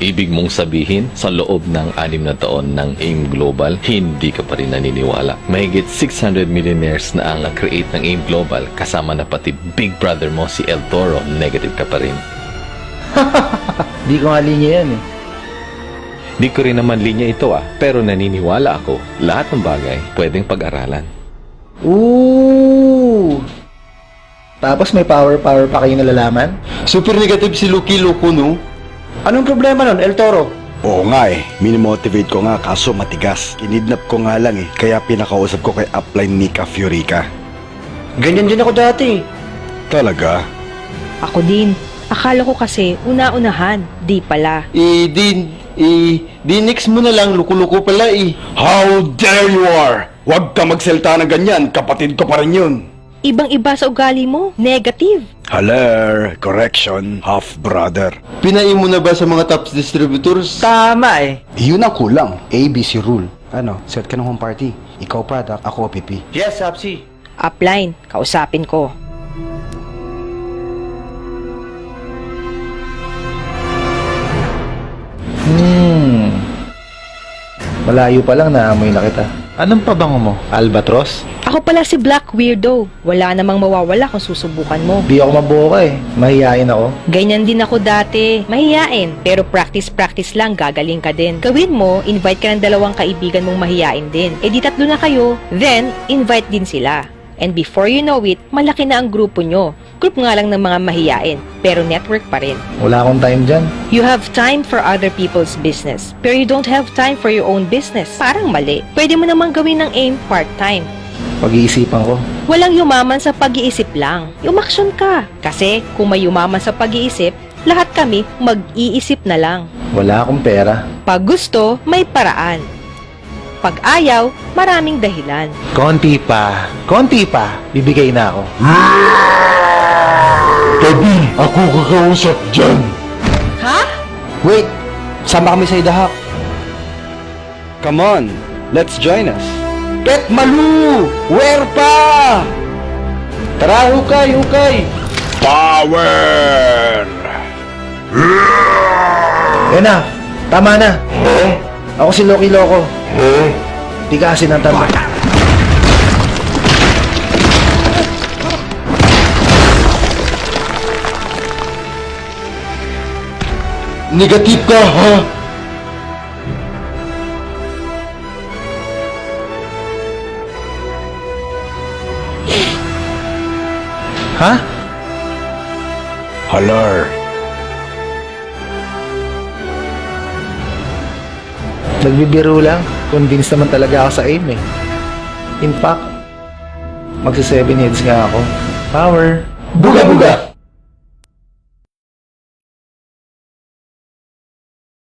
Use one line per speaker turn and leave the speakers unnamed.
Ibig mong sabihin, sa loob ng 6 na taon ng AIM Global, hindi ka pa rin naniniwala. Mahigit 600 millionaires na ang create ng AIM Global, kasama na pati big brother mo si El Toro, negative ka pa rin.
Di ko nga linya yan eh.
Di ko rin naman linya ito pero naniniwala ako, lahat ng bagay pwedeng pag-aralan.
Ooh! Tapos may power pa kayo nalalaman?
Super negative si Lucky Luco, no?
Anong problema nun, El Toro?
Oo nga minimotivate ko nga kaso matigas. Kinidnap ko nga lang kaya pinakausap ko kay upline Nika Fiorica.
Ganyan din ako dati.
Talaga?
Ako din. Akala ko kasi una-unahan, di pala.
Next mo na lang, luko-luko pala
How dare you are! Huwag ka magsalita ng ganyan, kapatid ko pa rin yun.
Ibang-iba sa ugali mo, negative.
Haler, correction, half-brother.
Pinain mo na ba sa mga tops distributors?
Tama eh.
Yun ang kulang. ABC rule. Ano, set ka ng home party. Ikaw product, ako OPP.
Yes, Sapsi.
Upline, kausapin ko.
Malayo pa lang naamoy na kita. Anong pabango mo? Albatros?
Ako pala si Black Weirdo. Wala namang mawawala kung susubukan mo.
Di ako mabuka eh. Mahihain ako.
Ganyan din ako dati. Mahiyain. Pero practice lang, gagaling ka din. Gawin mo, invite ka ng 2 kaibigan mong mahiyain din. E di 3 na kayo, then invite din sila. And before you know it, malaki na ang grupo nyo. Group nga lang ng mga mahiyain, pero network pa rin.
Wala akong time dyan.
You have time for other people's business, pero you don't have time for your own business. Parang mali. Pwede mo namang gawin ng AIM part-time.
Pag-iisipan ko.
Walang yumaman sa pag-iisip lang. Umaksyon ka. Kasi kung may yumaman sa pag-iisip, lahat kami mag-iisip na lang.
Wala akong pera.
Pag gusto, may paraan. Pag ayaw, maraming dahilan.
Konti pa. Bibigay na ako.
Tabi, ako kakausap dyan.
Ha?
Wait! Sama kami sa idahak.
Come on, let's join us.
Pet Malu! Where pa? Tara, hukay!
Power!
Yan na. Tama na. Ako si Loki Loco. Tigasin ang tama.
Negative ka, ha?
Ha?
Haler.
Nagbibiro lang. Convinced naman talaga ako sa AIM eh. In fact, magsi 7 heads nga ako. Power. Buga-buga!